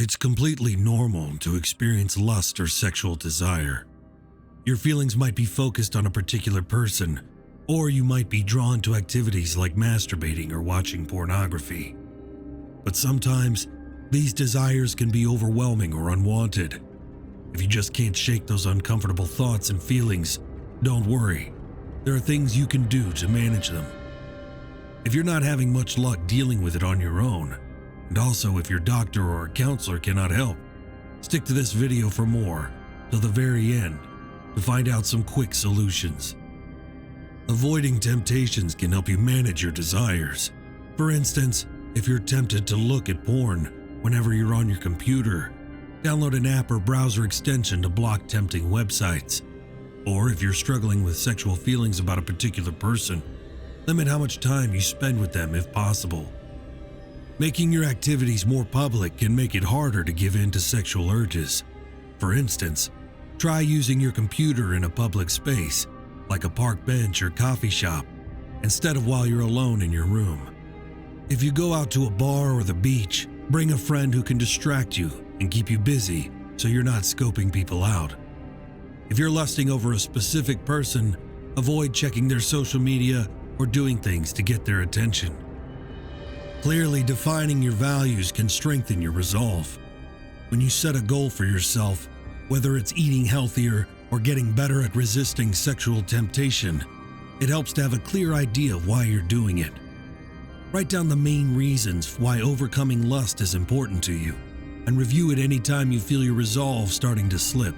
It's completely normal to experience lust or sexual desire. Your feelings might be focused on a particular person, or you might be drawn to activities like masturbating or watching pornography. But sometimes, these desires can be overwhelming or unwanted. If you just can't shake those uncomfortable thoughts and feelings, don't worry. There are things you can do to manage them. If you're not having much luck dealing with it on your own, and also if your doctor or a counselor cannot help, stick to this video for more, till the very end, to find out some quick solutions. Avoiding temptations can help you manage your desires. For instance, if you're tempted to look at porn whenever you're on your computer, download an app or browser extension to block tempting websites. Or if you're struggling with sexual feelings about a particular person, limit how much time you spend with them if possible. Making your activities more public can make it harder to give in to sexual urges. For instance, try using your computer in a public space, like a park bench or coffee shop, instead of while you're alone in your room. If you go out to a bar or the beach, bring a friend who can distract you and keep you busy so you're not scoping people out. If you're lusting over a specific person, avoid checking their social media or doing things to get their attention. Clearly defining your values can strengthen your resolve. When you set a goal for yourself, whether it's eating healthier or getting better at resisting sexual temptation, it helps to have a clear idea of why you're doing it. Write down the main reasons why overcoming lust is important to you, and review it anytime you feel your resolve starting to slip.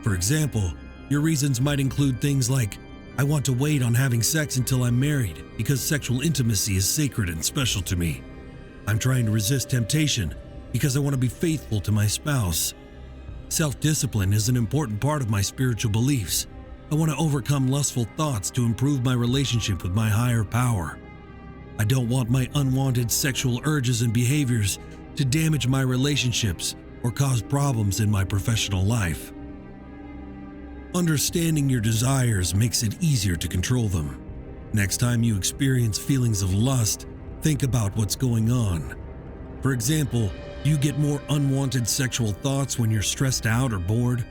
For example, your reasons might include things like, I want to wait on having sex until I'm married because sexual intimacy is sacred and special to me. I'm trying to resist temptation because I want to be faithful to my spouse. Self-discipline is an important part of my spiritual beliefs. I want to overcome lustful thoughts to improve my relationship with my higher power. I don't want my unwanted sexual urges and behaviors to damage my relationships or cause problems in my professional life. Understanding your desires makes it easier to control them. Next time you experience feelings of lust, think about what's going on. For example, do you get more unwanted sexual thoughts when you're stressed out or bored?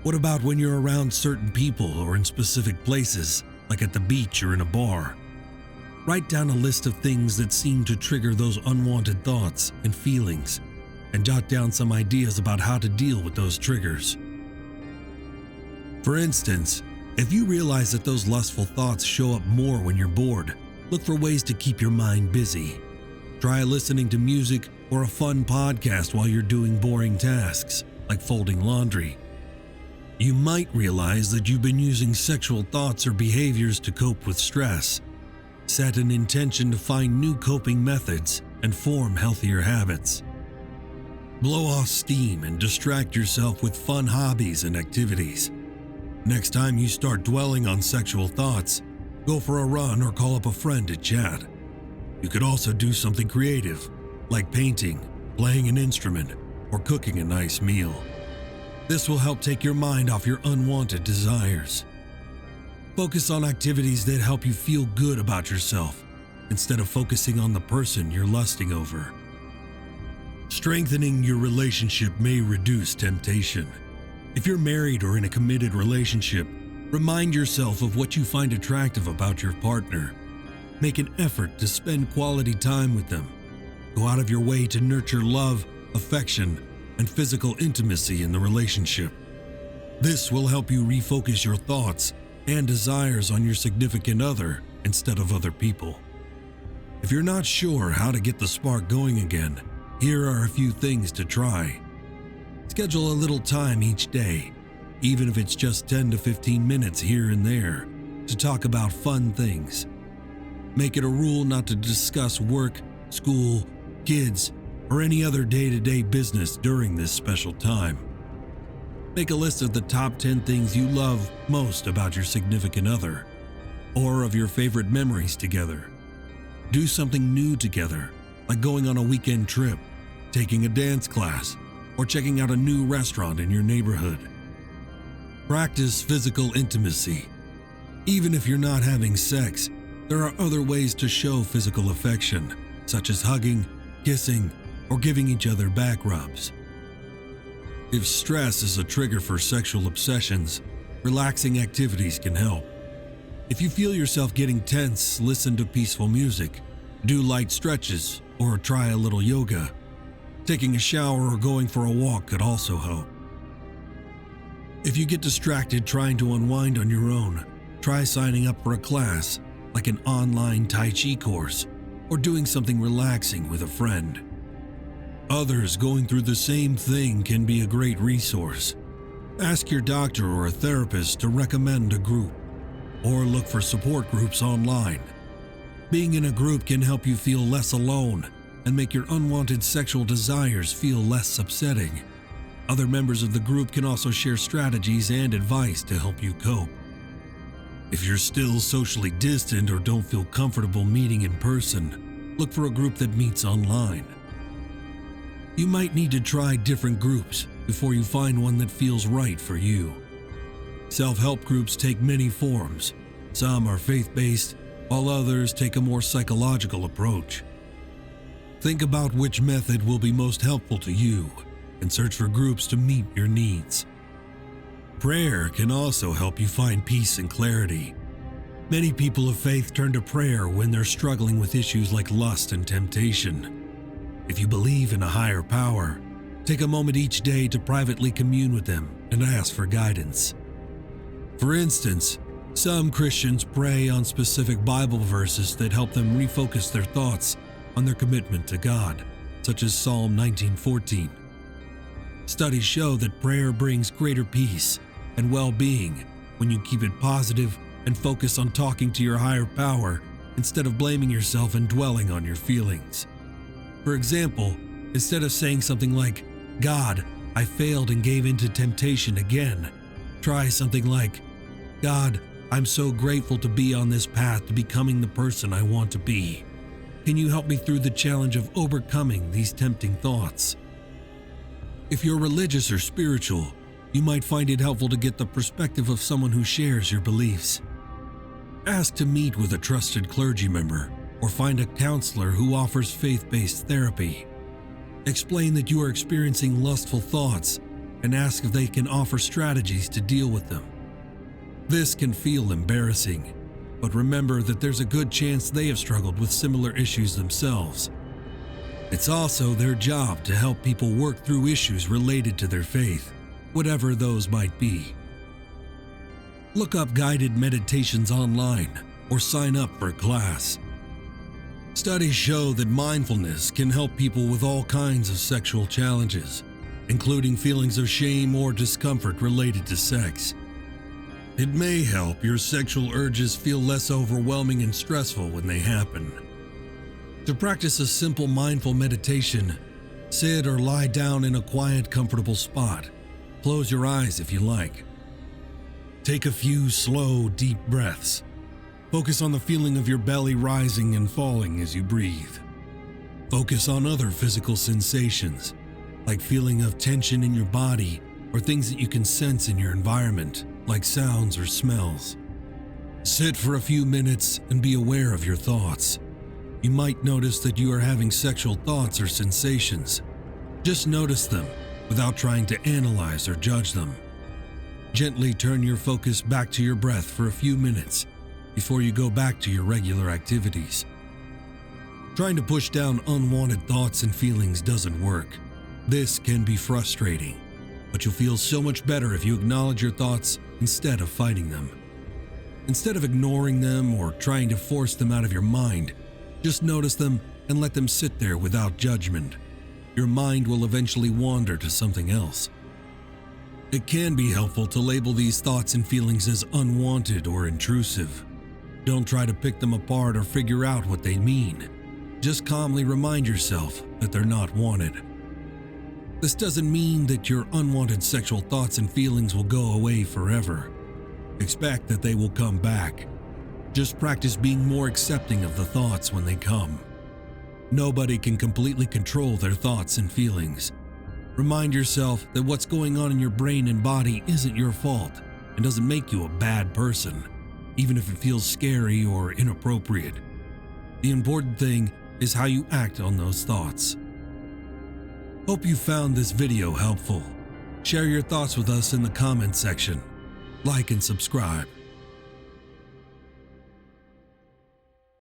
What about when you're around certain people or in specific places, like at the beach or in a bar? Write down a list of things that seem to trigger those unwanted thoughts and feelings, and jot down some ideas about how to deal with those triggers. For instance, if you realize that those lustful thoughts show up more when you're bored, look for ways to keep your mind busy. Try listening to music or a fun podcast while you're doing boring tasks, like folding laundry. You might realize that you've been using sexual thoughts or behaviors to cope with stress. Set an intention to find new coping methods and form healthier habits. Blow off steam and distract yourself with fun hobbies and activities. Next time you start dwelling on sexual thoughts, go for a run or call up a friend to chat. You could also do something creative, like painting, playing an instrument, or cooking a nice meal. This will help take your mind off your unwanted desires. Focus on activities that help you feel good about yourself, instead of focusing on the person you're lusting over. Strengthening your relationship may reduce temptation. If you're married or in a committed relationship, remind yourself of what you find attractive about your partner. Make an effort to spend quality time with them. Go out of your way to nurture love, affection, and physical intimacy in the relationship. This will help you refocus your thoughts and desires on your significant other instead of other people. If you're not sure how to get the spark going again, here are a few things to try. Schedule a little time each day, even if it's just 10 to 15 minutes here and there, to talk about fun things. Make it a rule not to discuss work, school, kids, or any other day-to-day business during this special time. Make a list of the top 10 things you love most about your significant other, or of your favorite memories together. Do something new together, like going on a weekend trip, taking a dance class, or checking out a new restaurant in your neighborhood. Practice physical intimacy. Even if you're not having sex, there are other ways to show physical affection, such as hugging, kissing, or giving each other back rubs. If stress is a trigger for sexual obsessions, relaxing activities can help. If you feel yourself getting tense, listen to peaceful music, do light stretches, or try a little yoga. Taking a shower or going for a walk could also help. If you get distracted trying to unwind on your own, try signing up for a class, like an online Tai Chi course, or doing something relaxing with a friend. Others going through the same thing can be a great resource. Ask your doctor or a therapist to recommend a group, or look for support groups online. Being in a group can help you feel less alone and make your unwanted sexual desires feel less upsetting. Other members of the group can also share strategies and advice to help you cope. If you're still socially distant or don't feel comfortable meeting in person, look for a group that meets online. You might need to try different groups before you find one that feels right for you. Self-help groups take many forms. Some are faith-based, while others take a more psychological approach. Think about which method will be most helpful to you and search for groups to meet your needs. Prayer can also help you find peace and clarity. Many people of faith turn to prayer when they're struggling with issues like lust and temptation. If you believe in a higher power, take a moment each day to privately commune with them and ask for guidance. For instance, some Christians pray on specific Bible verses that help them refocus their thoughts on their commitment to God, such as Psalm 19:14. Studies show that prayer brings greater peace and well-being when you keep it positive and focus on talking to your higher power instead of blaming yourself and dwelling on your feelings. For example, instead of saying something like, "God, I failed and gave in to temptation again," try something like, "God, I'm so grateful to be on this path to becoming the person I want to be. Can you help me through the challenge of overcoming these tempting thoughts?" If you're religious or spiritual, you might find it helpful to get the perspective of someone who shares your beliefs. Ask to meet with a trusted clergy member or find a counselor who offers faith-based therapy. Explain that you are experiencing lustful thoughts and ask if they can offer strategies to deal with them. This can feel embarrassing, but remember that there's a good chance they have struggled with similar issues themselves. It's also their job to help people work through issues related to their faith, whatever those might be. Look up guided meditations online or sign up for a class. Studies show that mindfulness can help people with all kinds of sexual challenges, including feelings of shame or discomfort related to sex. It may help your sexual urges feel less overwhelming and stressful when they happen. To practice a simple mindful meditation, sit or lie down in a quiet, comfortable spot. Close your eyes if you like. Take a few slow, deep breaths. Focus on the feeling of your belly rising and falling as you breathe. Focus on other physical sensations, like feeling of tension in your body or things that you can sense in your environment, like sounds or smells. Sit for a few minutes and be aware of your thoughts. You might notice that you are having sexual thoughts or sensations. Just notice them without trying to analyze or judge them. Gently turn your focus back to your breath for a few minutes before you go back to your regular activities. Trying to push down unwanted thoughts and feelings doesn't work. This can be frustrating, but you'll feel so much better if you acknowledge your thoughts instead of fighting them. Instead of ignoring them or trying to force them out of your mind, just notice them and let them sit there without judgment. Your mind will eventually wander to something else. It can be helpful to label these thoughts and feelings as unwanted or intrusive. Don't try to pick them apart or figure out what they mean. Just calmly remind yourself that they're not wanted. This doesn't mean that your unwanted sexual thoughts and feelings will go away forever. Expect that they will come back. Just practice being more accepting of the thoughts when they come. Nobody can completely control their thoughts and feelings. Remind yourself that what's going on in your brain and body isn't your fault and doesn't make you a bad person, even if it feels scary or inappropriate. The important thing is how you act on those thoughts. Hope you found this video helpful. Share your thoughts with us in the comments section. Like and subscribe.